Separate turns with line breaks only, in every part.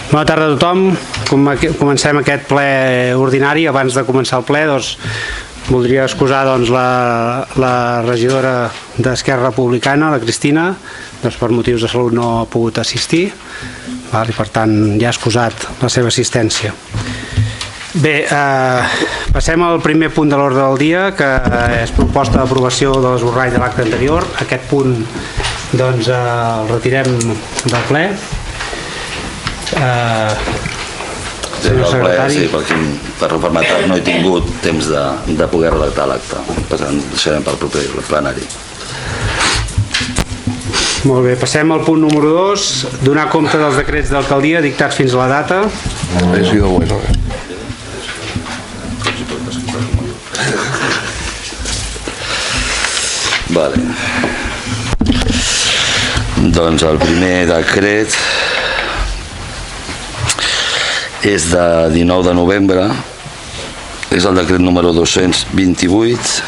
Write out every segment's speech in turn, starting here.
Bona tarda a tothom. Comencem aquest ple ordinari. Abans de començar el ple, voldria excusar la regidora d'Esquerra Republicana, la Cristina, per motius de salut no ha pogut assistir, i per tant ja ha excusat la seva assistència. Bé, passem al primer punt de l'ordre del dia, que és proposta d'aprovació de l'esborrany de l'acte anterior. Aquest punt el retirem del ple. Senyor secretari.
Sí, perquè per reformatat no he tingut temps de poder redactar l'acte. Per tant, deixarem pel proper plenari.
Molt bé, passem al punt número 2, donar compte dels decrets d'alcaldia dictats fins a la data.
Ha sido bueno.
Vale. Doncs el primer decret és de 19 de novembre, és el decret número 228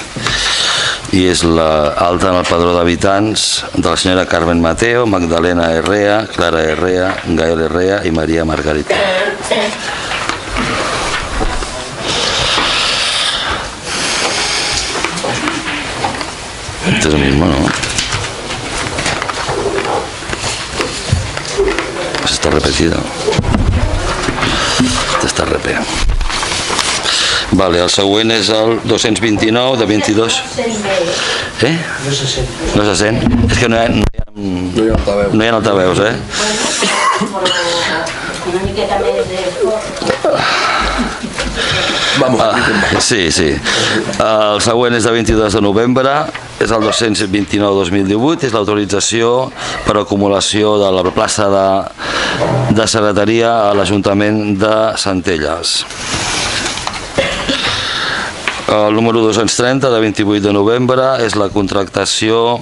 i és l'alta en el padró d'habitants de la senyora Carmen Mateo, Magdalena Herrea, Clara Herrea, Gael Herrea i Maria Margarita. Este es el mismo, ¿no? Pues está repetido. Està repé. Vale, el següent és el 229 de 22. Eh? No se sent? És que no hi ha altaveus, eh? Sí. El següent és de 22 de novembre, és el 229-2018, és l'autorització per acumulació de la plaça de secretaria a l'Ajuntament de Centelles. El número 230 de 28 de novembre és la contractació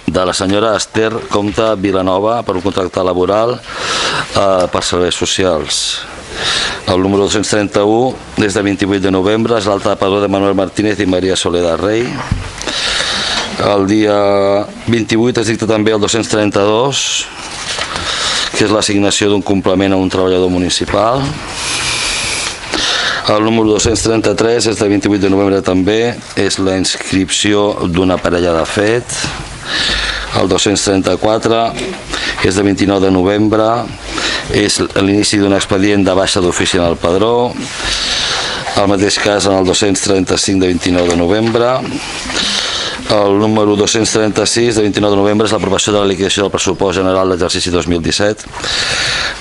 de la senyora Esther Comte Vilanova per un contracte laboral per serveis socials. El número 231 és de 28 de novembre, és l'alta de padró de Manuel Martínez i Maria Soledad Rey. El dia 28 es dicta també el 232, que és l'assignació d'un complement a un treballador municipal. El número 233 és de 28 de novembre també, és la inscripció d'una parella de fet. El 234 és de 29 de novembre, és l'inici d'un expedient de baixa d'ofici en el padró. El mateix cas en el 235 de 29 de novembre. El número 236 de 29 de novembre és l'aprovació de la liquidació del pressupost general d'exercici 2017.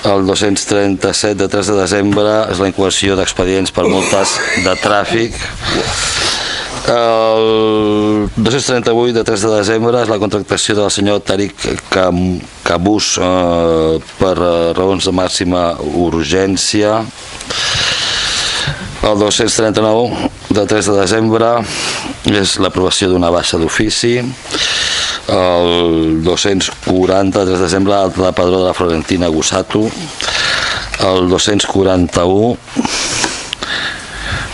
El 237 de 3 de desembre és la incoació d'expedients per multes de tràfic. El 238 de 3 de desembre és la contractació del senyor Tariq Cabús per raons de màxima urgència. El 239 de 3 de desembre és l'aprovació d'una baixa d'ofici. El 240 de 3 de desembre, alta de padró de la Florentina Gussato. El 241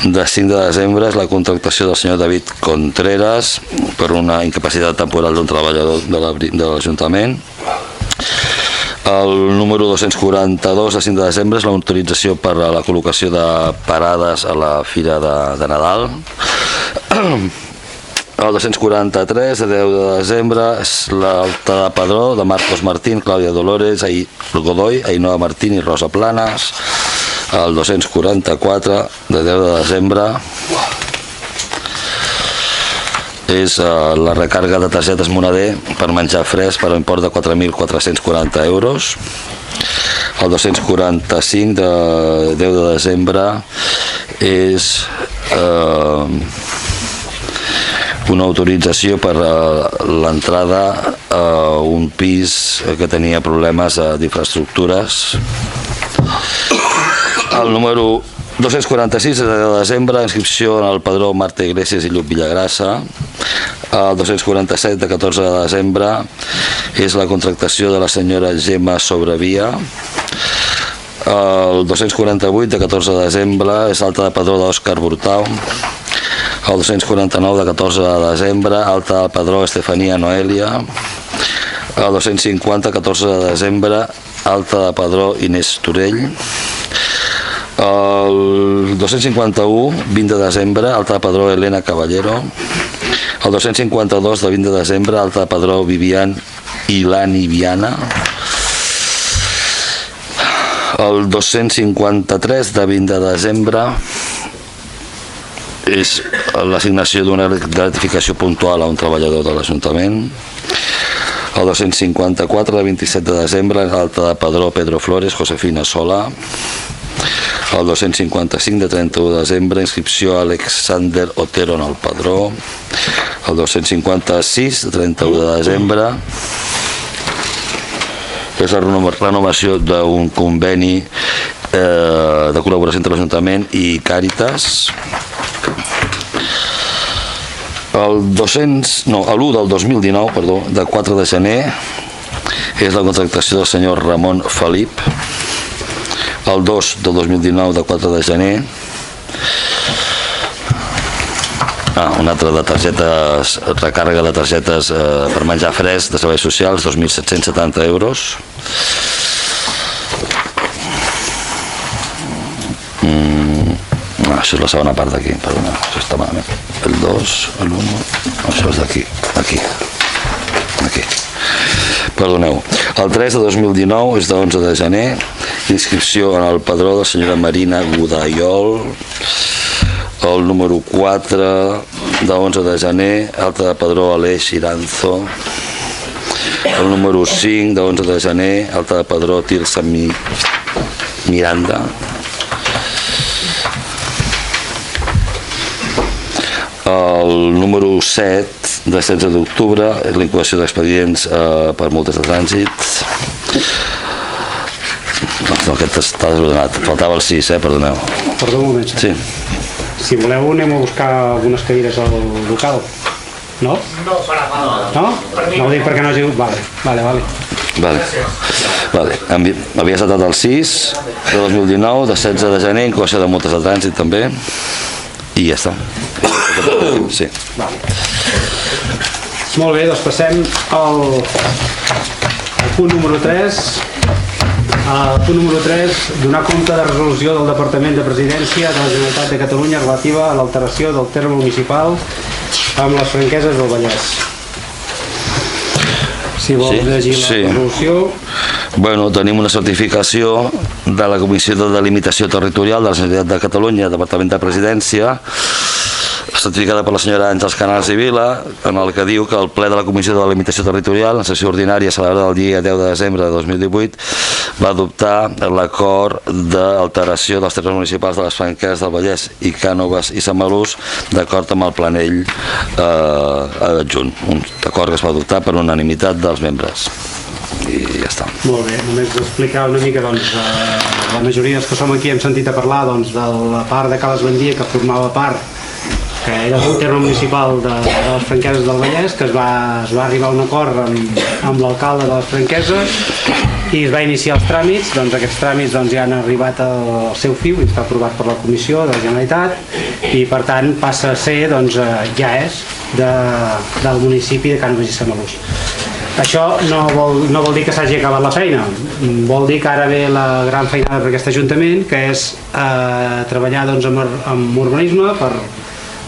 de 5 de desembre és la contractació del senyor David Contreras per una incapacitat temporal d'un treballador de l'Ajuntament. El número 242 de 5 de desembre és l'autorització per a la col·locació de parades a la Fira de Nadal. El 243 de 10 de desembre és l'alta de padró de Marcos Martín, Clàudia Dolores, Godoy, Ainhoa Martín i Rosa Planas. El 244 de 10 de desembre és la recàrrega de targetes Moneder per menjar fresc per un import de 4.440 euros. El 245 de 10 de desembre és una autorització per l'entrada a un pis que tenia problemes d'infraestructures. El número 246 de 10 de desembre, inscripció en el padró Marta Iglesias i Lluc Villagrassa. El 247 de 14 de desembre és la contractació de la senyora Gemma Sobrevia. El 248 de 14 de desembre és l'alta de padró d'Òscar Burtau. El 249 de 14 de desembre, alta de padró Estefania Noelia. El 250, 14 de desembre, Alta de Padró, Inés Torell. El 251, 20 de desembre, Alta de Padró, Elena Caballero. El 252 de 20 de desembre, Alta de Padró, Vivian Ilani Viana. El 253 de 20 de desembre és l'assignació d'una gratificació puntual a un treballador de l'Ajuntament. El 254 de 27 de desembre, Alta de Padró, Pedro Flores, Josefina Solà. El 255 de 31 de desembre, inscripció a Alexander Otero en el Padró. El 256 de 31 de desembre és la renovació d'un conveni de col·laboració entre l'Ajuntament i Càritas. L'1 del 2019, perdó, de 4 de gener, és la contractació del senyor Ramon Felip. El 2 del 2019, de 4 de gener, un altre de targetes, recàrrega de targetes per menjar fresc de serveis socials, 2.770 euros. Això és la segona part d'aquí, perdona, això està malament. El 2, l'1, això és d'aquí, aquí. Perdoneu. El 3 de 2019 és de 11 de gener, inscripció en el padró de la senyora Marina Godaiol. El número 4 de 11 de gener, Alta de Padró, Aleix Iranzo. El número 5 de 11 de gener, Alta de Padró, Tirsa Miranda. El número 7 de 16 d'octubre és la incoació d'expedients per multes de trànsit. No, aquest està desordenat. Faltava el 6, perdoneu.
Perdó un moment.
Sí.
Si voleu anem a buscar algunes cadires al local. No? No farà falta. No? No ho dic perquè no hagi... Vale. Havia saltat el 6 de 2019, de 16 de gener, incoació de multes de trànsit també. I ja està. Sí. Molt bé, doncs passem al punt número 3. El punt número 3, donar compte de resolució del Departament de Presidència de la Generalitat de Catalunya relativa a l'alteració del terme municipal amb les Franqueses del Vallès. Si vol llegir la resolució...
Bueno, tenim una certificació de la Comissió de Delimitació Territorial de la Generalitat de Catalunya, Departament de Presidència, certificada per la senyora Àngels Canals i Vila, en el que diu que el ple de la Comissió de Delimitació Territorial, en sessió ordinària celebrada el dia 10 de desembre de 2018, va adoptar l'acord d'alteració dels termes municipals de les Franqueses del Vallès i Cànoves i Samalús d'acord amb el planell adjunt. Un acord que es va adoptar per unanimitat dels membres. I ja està.
Molt bé, només explicar una mica, doncs, la majoria dels que som aquí hem sentit a parlar de la part de Cales Bandia que formava part, que era el terme municipal de les Franqueses del Vallès, que es va arribar a un acord amb l'alcalde de les Franqueses i es va iniciar els tràmits. Doncs aquests tràmits ja han arribat al seu fi i està aprovat per la Comissió de la Generalitat i per tant passa a ser, ja és del municipi de Cànoves i Samalús. Això no vol dir que s'hagi acabat la feina, vol dir que ara ve la gran feinada per aquest Ajuntament, que és treballar amb urbanisme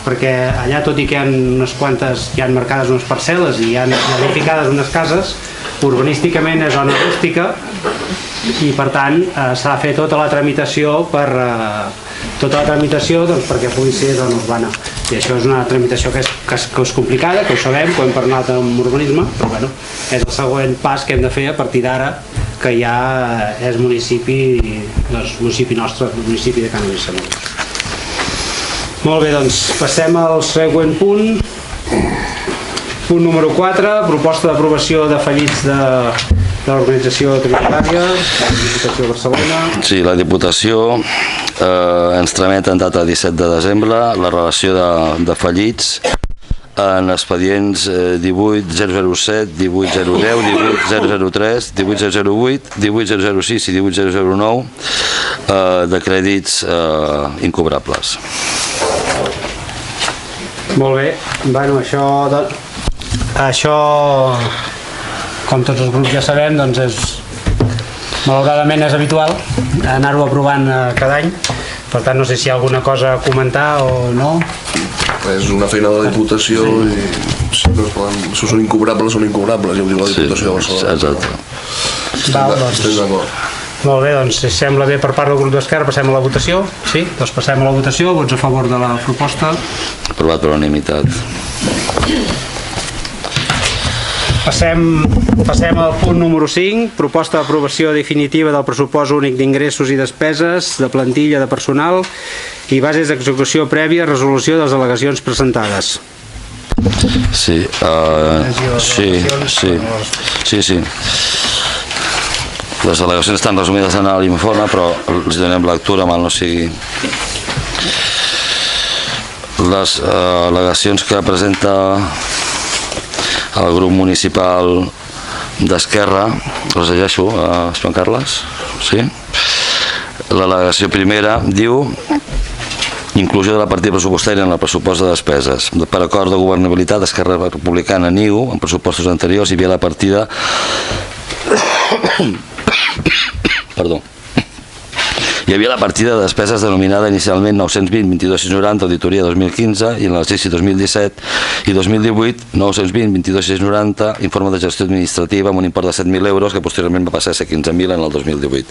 perquè allà, tot i que hi ha unes quantes, hi ha marcades unes parcel·les i hi ha edificades unes cases, urbanísticament és zona rústica i per tant s'ha de fer tota la tramitació perquè pugui ser zona urbana. I això és una tramitació que és complicada, que ho sabem, que ho hem parlat amb urbanisme, però bueno, és el següent pas que hem de fer a partir d'ara, que ja és municipi nostre, el municipi de Cànoves i Samalús. Molt bé, doncs passem al següent punt. Punt número 4, proposta d'aprovació de fallits de l'organització tributària, la Diputació de Barcelona.
Sí, la Diputació ens tramet en data 17 de desembre la relació de fallits en expedients 18.007, 18.010, 18.003, 18.008, 18.006 i 18.009 de crèdits incobrables.
Molt bé, bueno, això, com tots els grups ja sabem, doncs malauradament és habitual anar-ho aprovant cada any, per tant no sé si hi ha alguna cosa a comentar o no.
És una feina de la Diputació i si són incobrables, ja ho diu la Diputació de Barcelona.
Exacte.
Estem d'acord.
Molt bé, doncs si sembla bé per part del grup d'Esquerra passem a la votació. Sí, doncs passem a la votació. Vots a favor de la proposta.
Aprovat per unanimitat.
Passem al punt número 5, proposta d'aprovació definitiva del pressupost únic d'ingressos i despeses, de plantilla de personal i bases d'execució prèvia a resolució de les al·legacions presentades.
Sí. Les al·legacions estan resumides en l'informe, però els donem lectura mal no sigui. Les al·legacions que presenta el grup municipal d'Esquerra, les llegeixo, Joan Carles? Sí? L'al·legació primera diu: inclusió de la partida pressupostària en el pressupost de despeses. Per acord de governabilitat, Esquerra Republicana NIU, en pressupostos anteriors hi havia la partida hi havia la partida de despeses denominada inicialment 920-22-690 auditoria 2015 i en l'exercici 2017 i 2018 920-22-690 informe de gestió administrativa amb un import de 7.000 euros que posteriorment va passar a ser 15.000 en el 2018.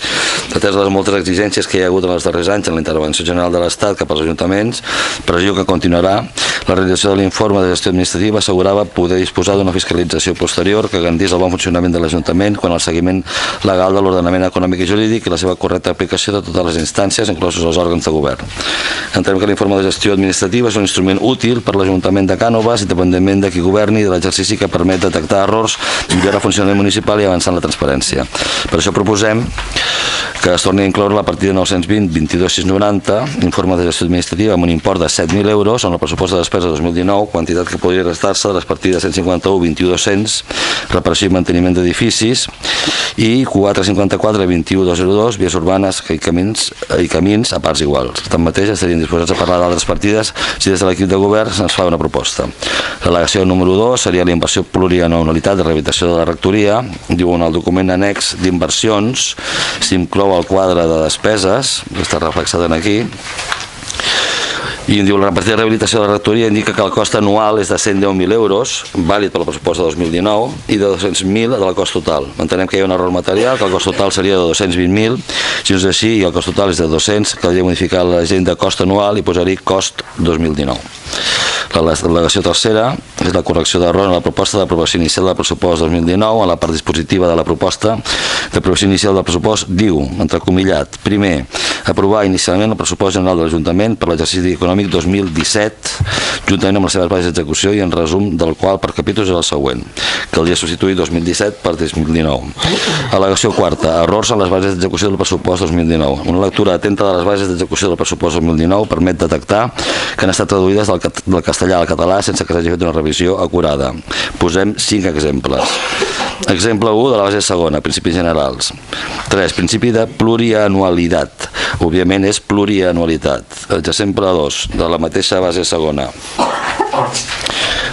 Atès les moltes exigències que hi ha hagut en els darrers anys en la intervenció general de l'Estat cap als ajuntaments, pressió que continuarà, la realització de l'informe de gestió administrativa assegurava poder disposar d'una fiscalització posterior que garantís el bon funcionament de l'Ajuntament quan el seguiment legal de l'ordenament econòmic i jurídic i la seva correcta aplicació de totes les instàncies, inclosos els òrgans de govern. Entenem que l'informe de gestió administrativa és un instrument útil per l'Ajuntament de Cànoves, independentment de qui governi i de l'exercici que permet detectar errors, millorar el funcionament municipal i avançar en la transparència. Per això proposem que es torni a incloure la partida 920-22-690, informe de gestió administrativa amb un import de 7.000 euros en el pressupost de despesa 2019, quantitat que podria restar-se de les partides 151-21-200, reparació i manteniment d'edificis, i 454-21-202, vies urbanes i camins a parts iguals. Tanmateix, estarien disposats a parlar d'altres partides si des de l'equip de govern se'ns fa una proposta. L'al·legació número 2 seria la inversió plurianualitat de rehabilitació de la rectoria. Diu en el document annex d'inversions s'inclou el quadre de despeses, que està reflexat aquí, i diu la partida de rehabilitació de la rectoria indica que el cost anual és de 110.000 euros, vàlid per al pressupost de 2019, i de 200.000 de la cost total. Entenem que hi ha un error material, que el cost total seria de 220.000, si no és així i el cost total és de 200, caldria modificar l'agenda de cost anual i posar-hi cost 2019. L'al·legació tercera és la correcció d'error en la proposta d'aprovació inicial del pressupost 2019. En la part dispositiva de la proposta d'aprovació inicial del pressupost diu, entrecomillat, primer, aprovar inicialment el pressupost general de l'Ajuntament per l'exercici econòmic 2017, juntament amb les seves bases d'execució i en resum del qual per capítols és el següent. Caldria substituir 2017 per 2019. Al·legació quarta, errors en les bases d'execució del pressupost 2019. Una lectura atenta de les bases d'execució del pressupost 2019 permet detectar que han estat traduïdes del castellà al català sense que s'hagi fet una revisió acurada. Posem 5 exemples. Exemple 1 de la base segona, principis generals. 3. Principi de plurianualitat. Òbviament és plurianualitat. Exemple 2 de la mateixa base segona.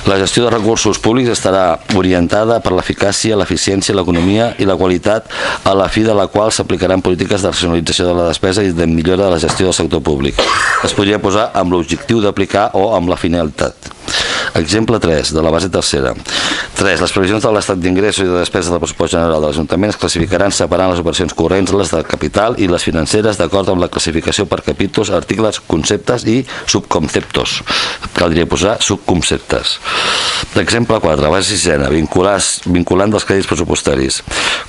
La gestió de recursos públics estarà orientada per l'eficàcia, l'eficiència, l'economia i la qualitat, a la fi de la qual s'aplicaran polítiques de racionalització de la despesa i de millora de la gestió del sector públic. Es podria posar amb l'objectiu d'aplicar o amb la finalitat. Exemple 3, de la base tercera. 3. Les previsions de l'estat d'ingressos i de despeses del pressupost general de l'Ajuntament es classificaran separant les operacions corrents, les de capital i les financeres d'acord amb la classificació per capítols, articles, conceptes i subconceptos. Caldria posar subconceptes. Exemple 4, base sisena, vinculant dels crèdits pressupostaris.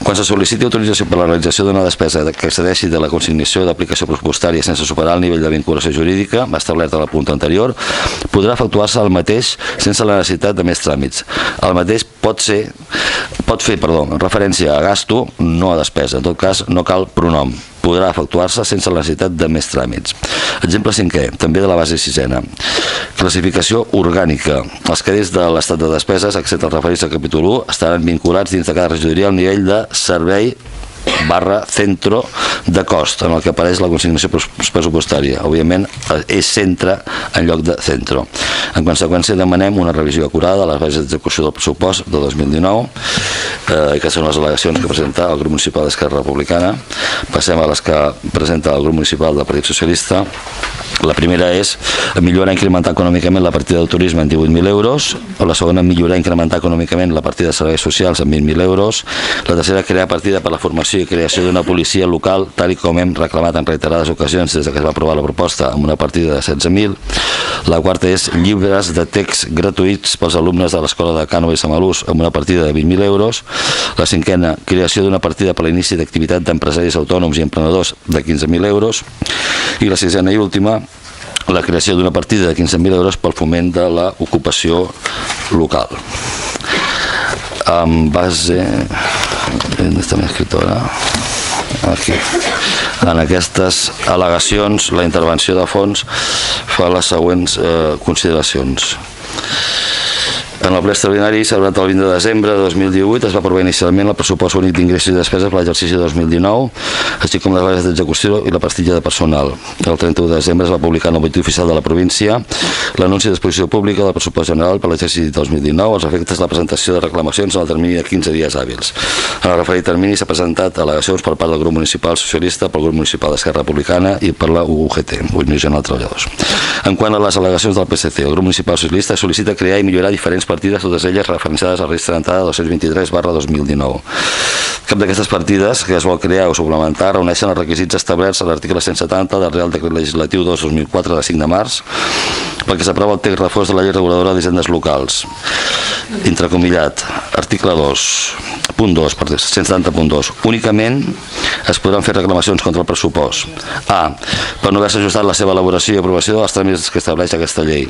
Quan se sol·liciti autorització per la realització d'una despesa que excedeixi de la consignació d'aplicació pressupostària sense superar el nivell de vinculació jurídica establert a la punt anterior, podrà efectuar-se el mateix sense la necessitat de més tràmits. El mateix pot fer referència a gasto, no a despesa. En tot cas, no cal pronom. Podrà efectuar-se sense la necessitat de més tràmits. Exemple 5è, també de la base sisena. Classificació orgànica. Els crèdits de l'estat de despeses, excepte els referits al capítol 1, estaran vinculats dins de cada regidoria al nivell de servei centro de cost, en el que apareix la consignació pressupostària. Òbviament, és centre en lloc de centro. En conseqüència, demanem una revisió acurada de les bases d'execució del pressupost de 2019, que són les al·legacions que presenta el grup municipal d'Esquerra Republicana. Passem a les que presenta el grup municipal del Partit Socialista. La primera és millorar i incrementar econòmicament la partida del turisme en 18.000 euros, la segona, millorar i incrementar econòmicament la partida de serveis socials en 20.000 euros, la tercera, crear partida per la formació i creació d'una policia local, tal i com hem reclamat en reiterades ocasions des que es va aprovar la proposta, amb una partida de 16.000. La quarta és llibres de text gratuïts pels alumnes de l'Escola de Cànova i Samalús, amb una partida de 20.000 euros. La cinquena, creació d'una partida per a l'inici d'activitat d'empresaris autònoms i emprenedors de 15.000 euros. I la sisena i última, la creació d'una partida de 15.000 euros pel foment de l'ocupació local. En base... on està mi escritora? Aquí. En aquestes al·legacions, la intervenció de fons fa les següents consideracions. En el ple extraordinari celebrat el 20 de desembre de 2018 es va aprovar inicialment el pressupost únic d'ingressos i despeses per l'exercici 2019, així com les bases d'execució i la plantilla de personal. El 31 de desembre es va publicar en el Boletí Oficial de la província l'anunci d'exposició pública del pressupost general per l'exercici 2019 als efectes de la presentació de reclamacions en el termini de 15 dies hàbils. En el referit termini s'ha presentat al·legacions per part del grup municipal socialista, pel grup municipal d'Esquerra Republicana i per la UGT, Unió General de Treballadors. En quant a les al·legacions del PSC, el grup municipal socialista sol·licita crear i millorar diferents partides, totes elles referenciades al registre d'entrada 223/2019. Cap d'aquestes partides que es vol crear o suplementar reuneixen els requisits establerts a l'article 170 del Real Decret Legislatiu 2/2004 de 5 de març, perquè s'aprova el text reforç de la llei reguladora d'hisendes locals. Entrecomillat, article 2, punt 2, 170.2. Únicament es podran fer reclamacions contra el pressupost. A. Per no haver-se ajustat la seva elaboració i aprovació dels tràmits que estableix aquesta llei.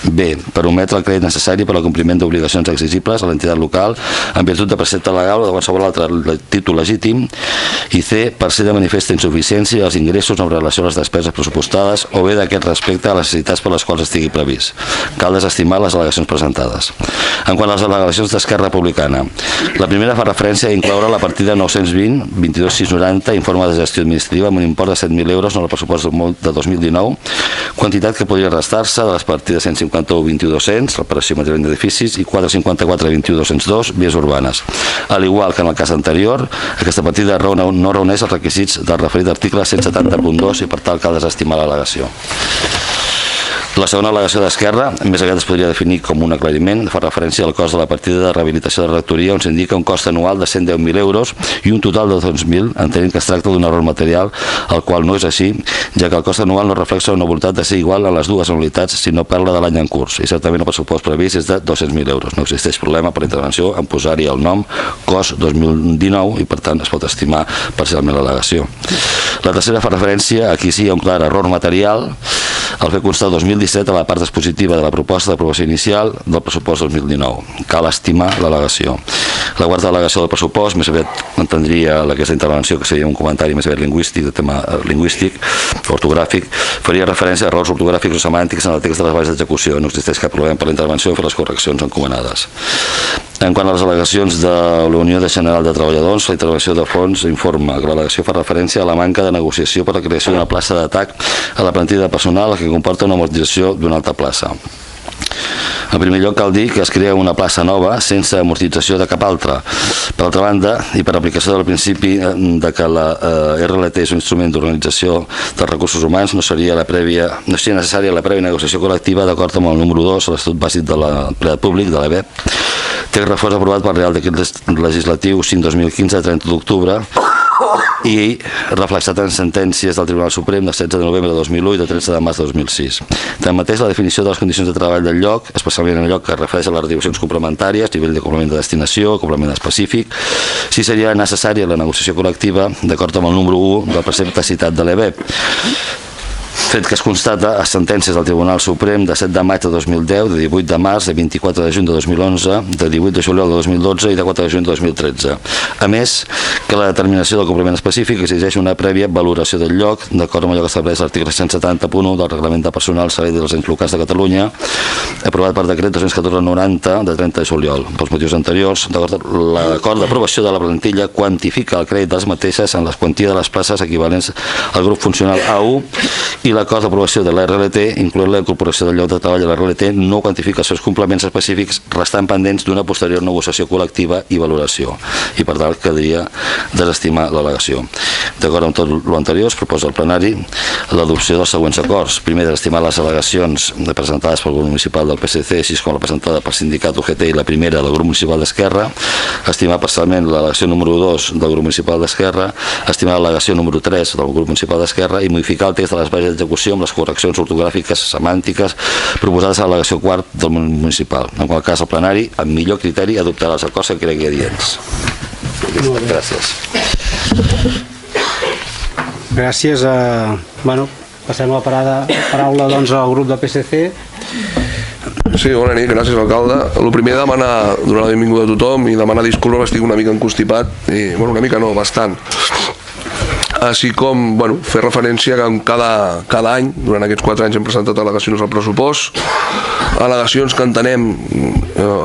B. Per ometre el crèdit necessari per al compliment d'obligacions exigibles a l'entitat local en virtut de precepte legal o de qualsevol altre títol legítim. I C. Per ser de manifesta insuficiència dels ingressos en relació a les despeses pressupostades o bé d'aquest respecte a les necessitats per les quals estigui previst. Cal desestimar les al·legacions presentades. En quant a les al·legacions d'Esquerra Republicana, la primera fa referència a incloure la partida 920 22.690 informe de gestió administrativa amb un import de 7.000 euros en el pressupost de 2019, quantitat que podria restar-se de les partides 151 21.200, reparació material d'edificis, i 454 21.202, vies urbanes. Al igual que en el cas anterior, aquesta partida no reuneix els requisits del referit article 170.2 i per tal cal desestimar l'al·legació. La segona al·legació d'Esquerra, més aviat es podria definir com un aclariment, fa referència al cost de la partida de rehabilitació de la rectoria, on s'indica un cost anual de 110.000 euros i un total de 2.000, entenent que es tracta d'un error material, el qual no és així, ja que el cost anual no reflexa una voluntat de ser igual a les dues anualitats, sinó parla de l'any en curs, i certament el pressupost previst és de 200.000 euros. No existeix problema per la intervenció en posar-hi el nom cost 2019 i per tant es pot estimar parcialment l'al·legació. La tercera fa referència a qui sí hi ha un clar error material, el fer constar 2017 a la part expositiva de la proposta d'aprovació inicial del pressupost 2019. Cal estimar l'al·legació. La quarta al·legació del pressupost, més aviat entendria aquesta intervenció, que seria un comentari més aviat lingüístic, de tema lingüístic, ortogràfic, faria referència a errors ortogràfics o semàntics en el text de les bases d'execució. No existeix cap problema per la intervenció o fer les correccions encomanades. En quant a les al·legacions de la Unió General de Treballadors, la intervenció de fons informa que l'al·legació fa referència a la manca de negociació per la creació d'una plaça d'atac a la plantilla de personal, que comporta una amortització d'una altra plaça. En primer lloc cal dir que es crea una plaça nova sense amortització de cap altra. Per altra banda, i per aplicació del principi de que la RLT és un instrument d'organització dels recursos humans, no seria necessària la prèvia negociació col·lectiva d'acord amb el número 2 de l'Estatut Bàsic de l'Empleat Públic, de l'EBEP, text reforç aprovat pel Real Decret Legislatiu 5/2015 de 30 d'octubre i reflexat en sentències del Tribunal Suprem de 16 de novembre de 2001 i de 13 de març de 2006. Tanmateix, la definició de les condicions de treball del lloc, especialment en el lloc que es refereix a les retribucions complementàries, nivell de complement de destinació, complement específic, sí seria necessària la negociació col·lectiva d'acord amb el número 1 del precepte citat de l'EBEP. Fet que es constata a sentències del Tribunal Suprem de 7 de maig de 2010, de 18 de març, de 24 de juny de 2011, de 18 de juliol de 2012 i de 4 de juny de 2013. A més, que la determinació del compliment específic exigeix una prèvia valoració del lloc, d'acord amb allò que estableix l'article 170.1 del Reglament de Personal Servei dels Ens Locals de Catalunya, aprovat per decret 214/90 de 30 de juliol. Pels motius anteriors, l'acord d'aprovació de la plantilla quantifica el crèdit dels mateixes en les quanties de les places equivalents al grup funcional A1 i l'acord d'aprovació de la RLT, incloent la incorporació del lloc de treball a la RLT, no quantifica els seus complements específics restant pendents d'una posterior negociació col·lectiva i valoració, i per tant caldria desestimar l'al·legació. D'acord amb tot l'anterior, es proposa al plenari l'adopció dels següents acords. Primer, desestimar les al·legacions presentades pel grup municipal del PSC, així com la presentada pel sindicat UGT i la primera del grup municipal d'Esquerra, estimar parcialment l'al·legació número 2 del grup municipal d'Esquerra, estimar l'al·legació número 3 del grup municipal d'Esquerra i modificar el text de les bases d'execució amb les correccions ortogràfiques, semàntiques proposades a l'al·legació quart del municipal. En qual cas el plenari, amb millor criteri, adoptarà els acords que cregui adients. Gràcies.
Gràcies. Passem la paraula doncs, al grup del PSC.
Sí, bona nit, gràcies alcalde. El primer, demanar, donar la benvinguda a tothom i demanar disculpes, estic una mica encostipat, i, bueno, una mica no, bastant. Així com, bueno, fer referència que cada any, durant aquests 4 anys hem presentat al·legacions al pressupost, al·legacions que entenem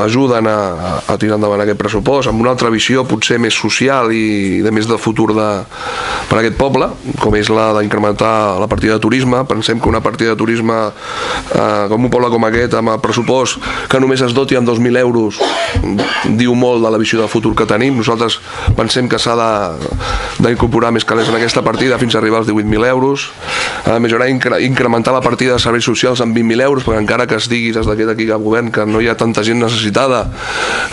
ajuden a tirar endavant aquest pressupost amb una altra visió potser més social i de més de futur per a aquest poble, com és la d'incrementar la partida de turisme. Pensem que una partida de turisme com un poble com aquest, amb el pressupost que només es doti amb 2.000 euros, diu molt de la visió de futur que tenim. Nosaltres pensem que s'ha d'incorporar més calés en aquesta partida fins a arribar als 18.000 euros, millorar, incrementar la partida de serveis socials amb 20.000 euros, perquè encara que es digui des d'aquí cap govern que no hi ha tanta gent necessitada,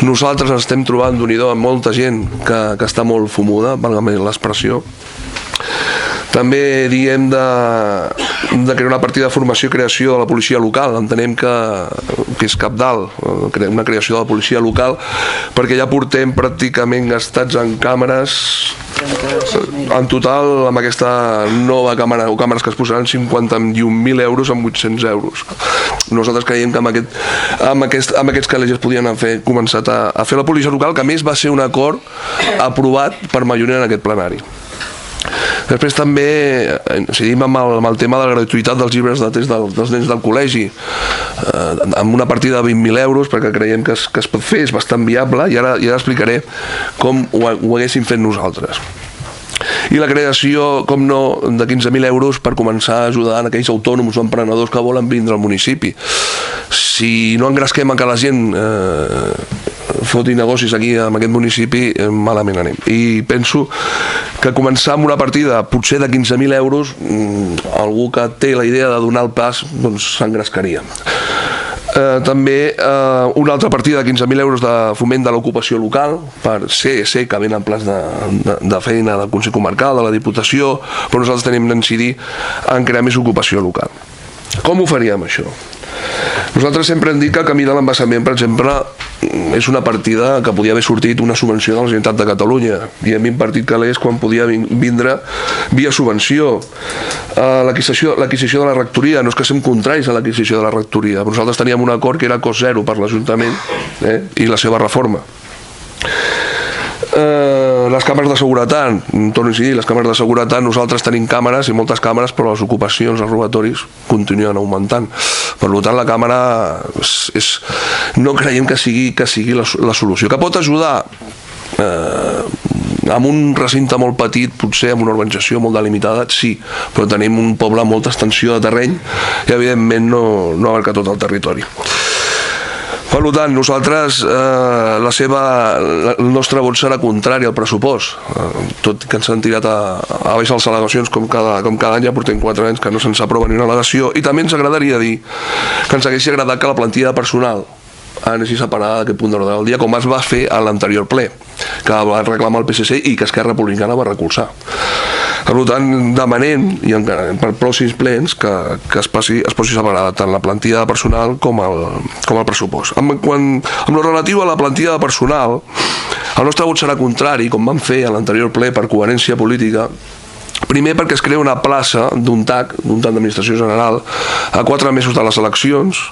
nosaltres ens estem trobant d'unidor amb molta gent que està molt fumuda, valga'm l'expressió. També diem de crear una partida de formació i creació de la policia local. Entenem que és cabdal una creació de la policia local, perquè ja portem pràcticament gastats en càmeres, en total amb aquesta nova càmera o càmeres que es posaran 51.000 euros amb 800 euros. Nosaltres creiem que amb aquests calés es podien haver començat a fer la policia local, que a més va ser un acord aprovat per majoria en aquest plenari. Després també incidim amb el tema de la gratuïtat dels llibres de text dels nens del col·legi, amb una partida de 20.000 euros, perquè creiem que es pot fer, és bastant viable, i ara explicaré com ho haguéssim fet nosaltres. I la creació, com no, de 15.000 euros per començar a ajudar en aquells autònoms o emprenedors que volen vindre al municipi. Si no engresquem a que la gent foti negocis aquí en aquest municipi, malament anem. I penso que començar amb una partida potser de 15.000 euros, algú que té la idea de donar el pas doncs s'engrescaria. També una altra partida de 15.000 euros de foment de l'ocupació local, per sé que venen plans de feina del Consell Comarcal, de la Diputació, però nosaltres tenim d'incidir en crear més ocupació local. Com ho faríem, això? Nosaltres sempre hem dit que el camí de l'embassament, per exemple, és una partida que podia haver sortit una subvenció de la Generalitat de Catalunya, i hem invertit calés quan podia vindre via subvenció. L'adquisició de la rectoria, no és que siguem contraris a l'adquisició de la rectoria, però nosaltres teníem un acord que era cost zero per l'Ajuntament i la seva reforma. Les càmeres de seguretat, torno a incidir, les càmeres de seguretat, nosaltres tenim càmeres i moltes càmeres, però les ocupacions, els robatoris continuen augmentant. Per tant, la càmera no creiem que sigui la solució. Que pot ajudar amb un recinte molt petit, potser amb una urbanització molt delimitada, sí, però tenim un poble amb molta extensió de terreny i evidentment no abarca tot el territori. Per tant, nosaltres, el nostre vot serà contrari al pressupost, tot que ens han tirat a baix les al·legacions com cada any. Ja portem 4 anys que no se'ns aprova ni una al·legació, i també ens agradaria dir que ens hagués agradat que la plantilla de personal anessi separada d'aquest punt d'ordre del dia, com es va fer a l'anterior ple, que va reclamar el PSC i que Esquerra Republicana va recolzar. Per tant, demanem, i per pròxims plens, que es posi separada tant la plantilla de personal com el pressupost. Amb el relatiu a la plantilla de personal, el nostre vot serà contrari, com vam fer a l'anterior ple per coherència política, Primer perquè es crea una plaça d'un TAC, d'un TAC d'Administració General, a 4 mesos de les eleccions,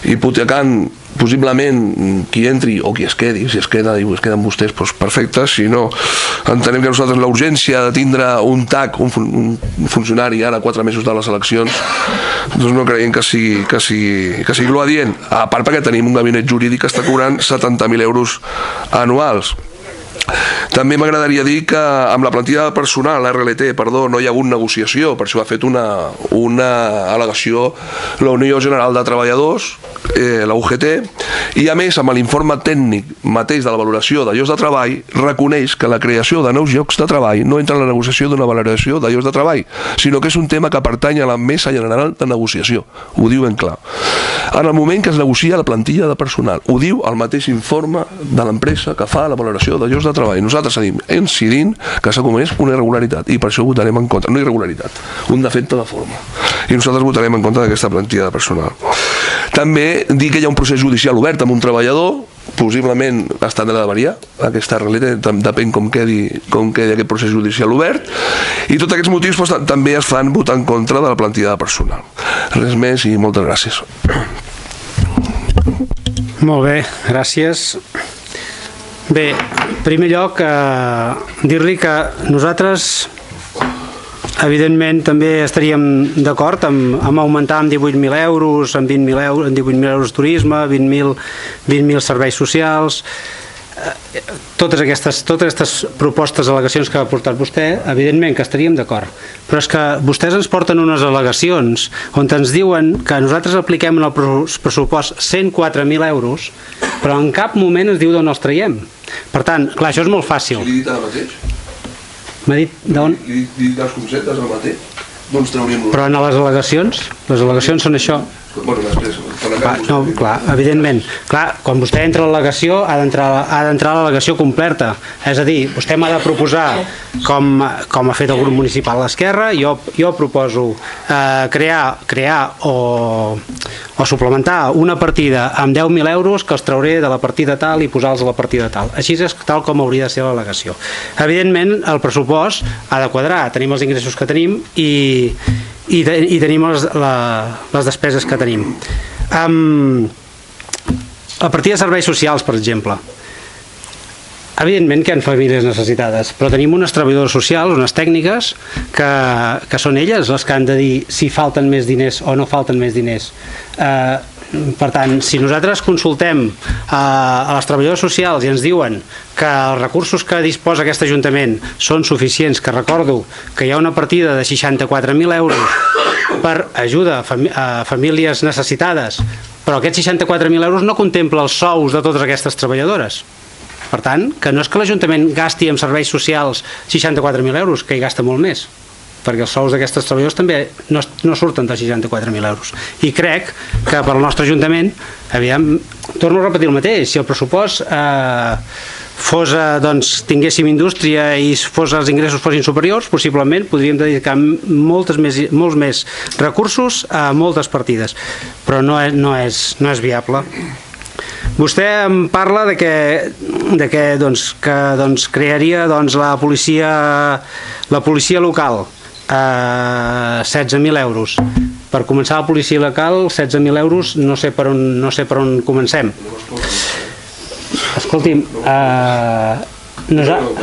hipotecant possiblement qui entri o qui es quedi. Si es queda i es queden vostès, doncs perfecte. Si no, entenem que nosaltres la urgència de tindre un TAC, un funcionari ara a 4 mesos de les eleccions, doncs no creiem que sigui lo adient, a part perquè tenim un gabinet jurídic que està cobrant 70.000 euros anuals. També m'agradaria dir que amb la plantilla de personal, la RLT, no hi ha hagut negociació, per això ha fet una al·legació la Unió General de Treballadors, la UGT, i a més amb l'informe tècnic mateix de la valoració de llocs de treball reconeix que la creació de nous llocs de treball no entra en la negociació d'una valoració de llocs de treball, sinó que és un tema que pertany a la Mesa General de Negociació, ho diu ben clar. En el moment que es negocia la plantilla de personal, ho diu el mateix informe de l'empresa que fa la valoració de llocs de treball. Nosaltres seguim incidint que s'ha comès una irregularitat i per això votarem en contra, no irregularitat, un defecte de forma, i nosaltres votarem en contra d'aquesta plantilla de personal. També dir que hi ha un procés judicial obert amb un treballador, possiblement bastant de la variar, aquesta realitat depèn com quedi aquest procés judicial obert, i tots aquests motius també es fan votar en contra de la plantilla de personal. Res més i moltes gràcies.
Molt bé, gràcies. Bé, en primer lloc, dir-li que nosaltres evidentment també estaríem d'acord amb augmentar amb 18.000 euros, amb 18.000 euros turisme, 20.000 serveis socials. Totes aquestes propostes, al·legacions que ha portat vostè, evidentment que estaríem d'acord, però és que vostès ens porten unes al·legacions on ens diuen que nosaltres apliquem en el pressupost 104.000 euros, però en cap moment ens diu d'on els traiem. Per tant, clar, això és molt fàcil.
Li he dit ara mateix?
M'ha dit d'on?
Li he dit dels conceptes ara mateix? Doncs trauríem...
Però en les al·legacions són això.
Bueno, després...
No, clar, evidentment. Clar, quan vostè entra a l'al·legació ha d'entrar a l'al·legació completa. És a dir, vostè m'ha de proposar, com ha fet el grup municipal d'Esquerra, jo proposo crear o suplementar una partida amb 10.000 euros que els trauré de la partida tal i posar-los a la partida tal. Així és tal com hauria de ser l'al·legació. Evidentment, el pressupost ha de quadrar. Tenim els ingressos que tenim i tenim les despeses que tenim. A partir de serveis socials, per exemple, evidentment que hi ha famílies necessitades, però tenim unes treballadores socials, unes tècniques, que són elles les que han de dir si falten més diners o no falten més diners. Per tant, si nosaltres consultem a les treballadores socials i ens diuen que els recursos que disposa aquest Ajuntament són suficients, que recordo que hi ha una partida de 64.000 euros per ajuda a famílies necessitades, però aquests 64.000 euros no contempla els sous de totes aquestes treballadores. Per tant, que no és que l'Ajuntament gasti en serveis socials 64.000 euros, que hi gasta molt més, perquè els sous d'aquestes treballadors també no surten de 64.000 euros. I crec que per al nostre Ajuntament, torno a repetir el mateix, si el pressupost tinguéssim indústria i els ingressos fossin superiors, possiblement podríem dedicar molts més recursos a moltes partides, però no és viable. Vostè em parla de que crearia la policia local, 16.000 euros. Per començar la policia local, 16.000 euros, no sé per on comencem. Escolti'm,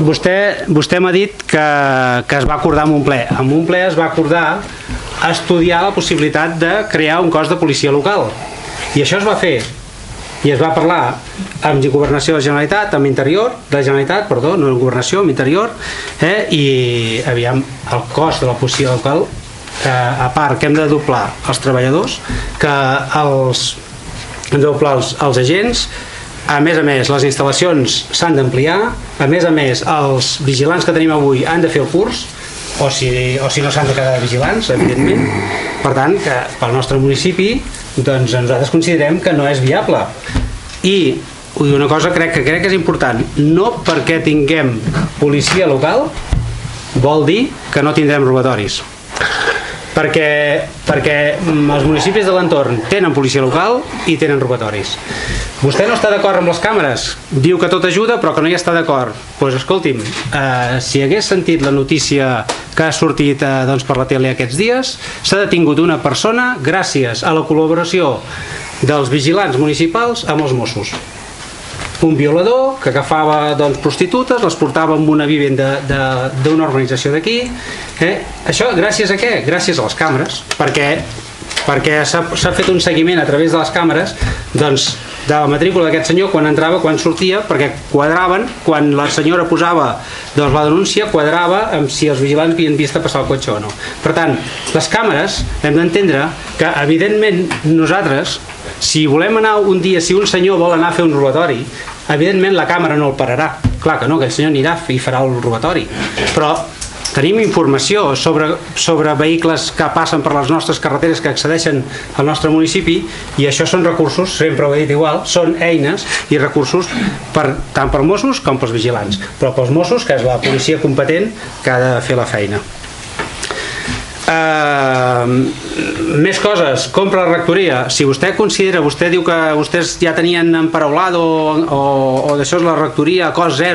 vostè m'ha dit que es va acordar en un ple. En un ple es va acordar estudiar la possibilitat de crear un cos de policia local. I això es va fer. I es va parlar amb Governació de la Generalitat, amb Interior de la Generalitat, perdó, no amb Governació, amb Interior, i aviam, el cost de la policia local, a part que hem de doblar els treballadors, que hem de doblar els agents, a més, les instal·lacions s'han d'ampliar, a més, els vigilants que tenim avui han de fer el curs, o si no s'han de quedar vigilants, evidentment. Per tant, que pel nostre municipi nosaltres considerem que no és viable. I una cosa crec que és important, no perquè tinguem policia local vol dir que no tindrem robatoris, perquè els municipis de l'entorn tenen policia local i tenen robatoris. Vostè no està d'acord amb les càmeres, diu que tot ajuda però que no hi està d'acord. Doncs escolti'm, si hagués sentit la notícia, que ha sortit doncs, per la tele aquests dies. S'ha detingut una persona gràcies a la col·laboració dels vigilants municipals amb els Mossos. Un violador que agafava doncs, prostitutes, les portava en una vivenda d'una organització d'aquí. Això gràcies a què? Gràcies a les càmeres, perquè s'ha fet un seguiment a través de les càmeres doncs, de la matrícula d'aquest senyor, quan entrava, quan sortia, perquè quadraven, quan la senyora posava doncs, la denúncia, quadrava amb si els vigilants havien vist passar el cotxe o no. Per tant, les càmeres hem d'entendre que evidentment nosaltres, si volem anar un dia, si un senyor vol anar a fer un robatori, evidentment la càmera no el pararà. Clar que no, que el senyor anirà i farà el robatori. Però tenim informació sobre vehicles que passen per les nostres carreteres que accedeixen al nostre municipi, i això són recursos, sempre ho he dit igual, són eines i recursos tant per Mossos com pels vigilants, però pels Mossos, que és la policia competent que ha de fer la feina. Més coses. Compra la rectoria. Si vostè considera, vostè diu que vostès ja tenien emparaulado o d'això és la rectoria a cost zero,